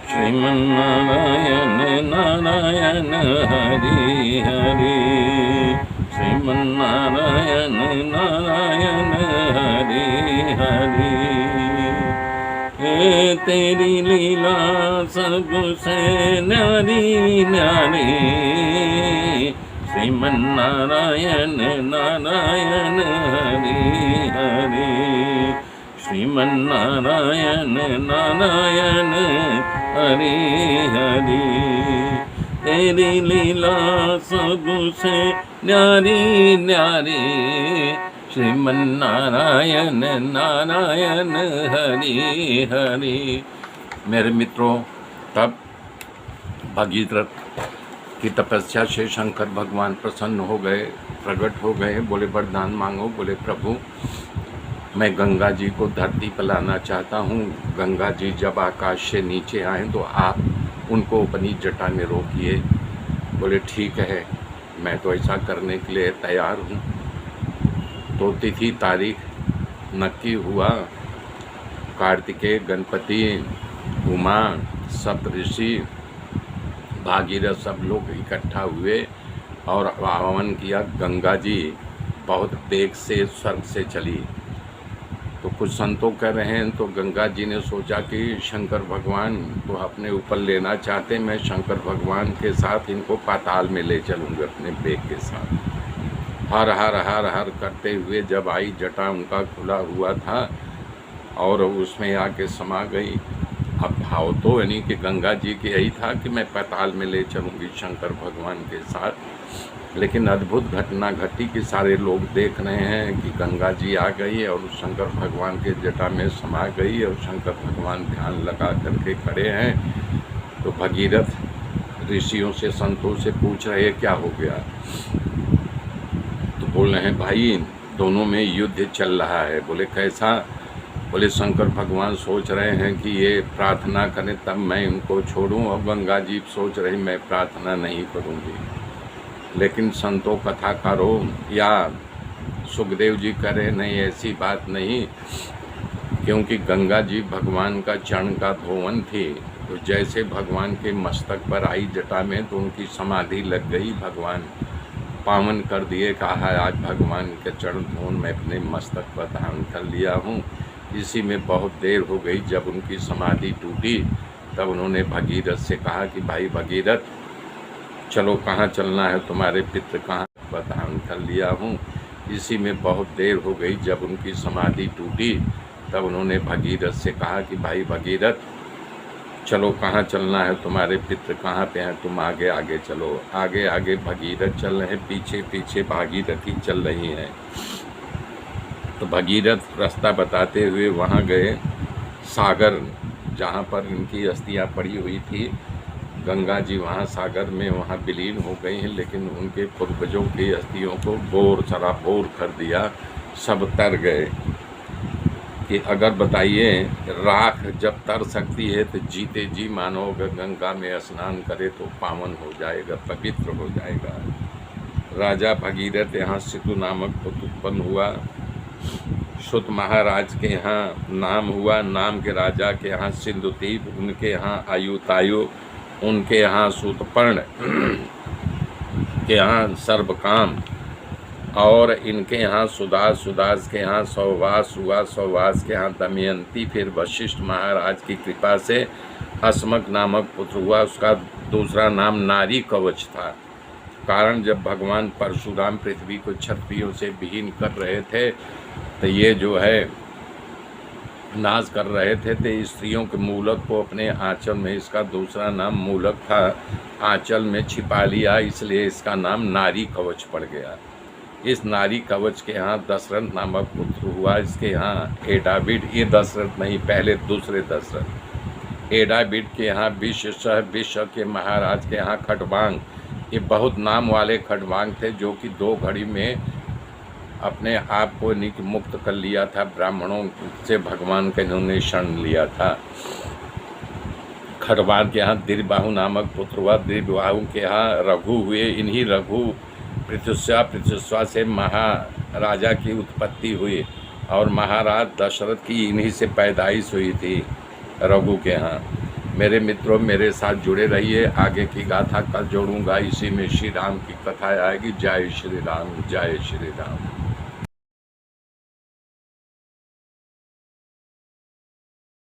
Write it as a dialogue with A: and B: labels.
A: श्रीमन्नारायण नारायण हरि हरि, श्रीमन्नारायण नारायण हरि हरि। हे तेरी लीला सबसे न्यारी न्यारी, श्रीमन्नारायण नारायण हरि हरि, श्रीमन्नारायण नारायण हरि हरि। तेरी लीला सबसे न्यारी न्यारी, श्रीमन्नारायण नारायण हरि हरि। मेरे मित्रों, तब भगीरथ की तपस्या से शंकर भगवान प्रसन्न हो गए, प्रकट हो गए। बोले वरदान मांगो। बोले प्रभु, मैं गंगा जी को धरती पर लाना चाहता हूँ। गंगा जी जब आकाश से नीचे आए तो आप उनको अपनी जटा में रोकिए। बोले ठीक है, मैं तो ऐसा करने के लिए तैयार हूँ। तो तिथि तारीख नक्की हुआ। कार्तिकेय, गणपति, उमा, सप्तऋषि, भागीरथ सब लोग इकट्ठा हुए और आह्वान किया। गंगा जी बहुत वेग से स्वर्ग से चली। तो कुछ संतों कह रहे हैं तो गंगा जी ने सोचा कि शंकर भगवान तो अपने ऊपर लेना चाहते, मैं शंकर भगवान के साथ इनको पाताल में ले चलूँगा अपने वेग के साथ। हर हर हर हर करते हुए जब आई, जटा उनका खुला हुआ था और उसमें आके समा गई। अब भाव तो यानी कि गंगा जी के यही था कि मैं पाताल में ले चलूँगी शंकर भगवान के साथ। लेकिन अद्भुत घटना घटी कि सारे लोग देख रहे हैं कि गंगा जी आ गई और शंकर भगवान के जटा में समा गई और शंकर भगवान ध्यान लगा करके खड़े हैं। तो भगीरथ ऋषियों से, संतों से पूछ रहे क्या हो गया। तो बोल रहे हैं भाई दोनों में युद्ध चल रहा है। बोले कैसा। बोले शंकर भगवान सोच रहे हैं कि ये प्रार्थना करें तब मैं इनको छोड़ूं, और गंगा जी सोच रही मैं प्रार्थना नहीं करूंगी। लेकिन संतों, कथाकारों या सुखदेव जी करें नहीं, ऐसी बात नहीं, क्योंकि गंगा जी भगवान का चरण का धोवन थी। तो जैसे भगवान के मस्तक पर आई जटा में तो उनकी समाधि लग गई। भगवान पावन कर दिए। कहा आज भगवान के चरण धोवन मैं अपने मस्तक पर धारण कर लिया हूँ। इसी में बहुत देर हो गई। जब उनकी समाधि टूटी तब उन्होंने भगीरथ से कहा कि भाई भगीरथ, चलो कहाँ चलना है, तुम्हारे पितृ कहाँ पर धारण कर लिया हूँ। इसी में बहुत देर हो गई। जब उनकी समाधि टूटी तब उन्होंने भगीरथ से कहा कि भाई भगीरथ, चलो कहाँ चलना है, तुम्हारे पितृ कहाँ पे हैं, तुम आगे आगे चलो। आगे आगे भगीरथ चल रहे हैं, पीछे पीछे भागीरथी चल रही हैं। तो भगीरथ रास्ता बताते हुए वहाँ गए। सागर जहाँ पर इनकी अस्थियाँ पड़ी हुई थी, गंगा जी वहाँ सागर में वहाँ विलीन हो गई हैं। लेकिन उनके पूर्वजों की अस्थियों को बोर सराबोर कर दिया, सब तर गए। कि अगर बताइए, राख जब तर सकती है तो जीते जी मानो अगर गंगा में स्नान करे तो पावन हो जाएगा, पवित्र हो जाएगा। राजा भगीरथ यहाँ सितु नामक पुत्र उत्पन्न हुआ। सुत महाराज के यहाँ नाम हुआ। नाम के राजा के यहाँ सिंधुदीप, उनके यहाँ आयुतायु, उनके यहाँ सूतपर्ण, के यहाँ सर्वकाम, और इनके यहाँ सुदास, सुदास के यहाँ सौवास हुआ, सौवास के यहाँ दमयंती। फिर वशिष्ठ महाराज की कृपा से अस्मक नामक पुत्र हुआ। उसका दूसरा नाम नारी कवच था। कारण जब भगवान परशुराम पृथ्वी को क्षत्रियों से विहीन कर रहे थे तो ये जो है नाश कर रहे थे, तो स्त्रियों के मूलक को अपने आंचल में, इसका दूसरा नाम मूलक था, आंचल में छिपा लिया, इसलिए इसका नाम नारी कवच पड़ गया। इस नारी कवच के यहाँ दशरथ नामक पुत्र हुआ। इसके यहाँ एडाबिड, ये दशरथ नहीं, पहले दूसरे दशरथ। एडाबिड के यहाँ विश्व के महाराज के यहाँ खटवांग, ये बहुत नाम वाले खटवांग थे जो कि 2 घड़ी में अपने आप को मुक्त कर लिया था। ब्राह्मणों से भगवान का इन्होंने शरण लिया था। खटवांग के यहाँ दीर्घबाहु नामक पुत्र हुआ। दीर्घबाहु के यहाँ रघु हुए। इन्हीं रघु पृथुस्वा से महाराजा की उत्पत्ति हुई और महाराज दशरथ की इन्हीं से पैदाइश हुई थी रघु के यहाँ। मेरे मित्रों मेरे साथ जुड़े रहिए, आगे की गाथा कल जोड़ूंगा, इसी में श्री राम की कथा आएगी। जय श्री राम, जय श्री राम।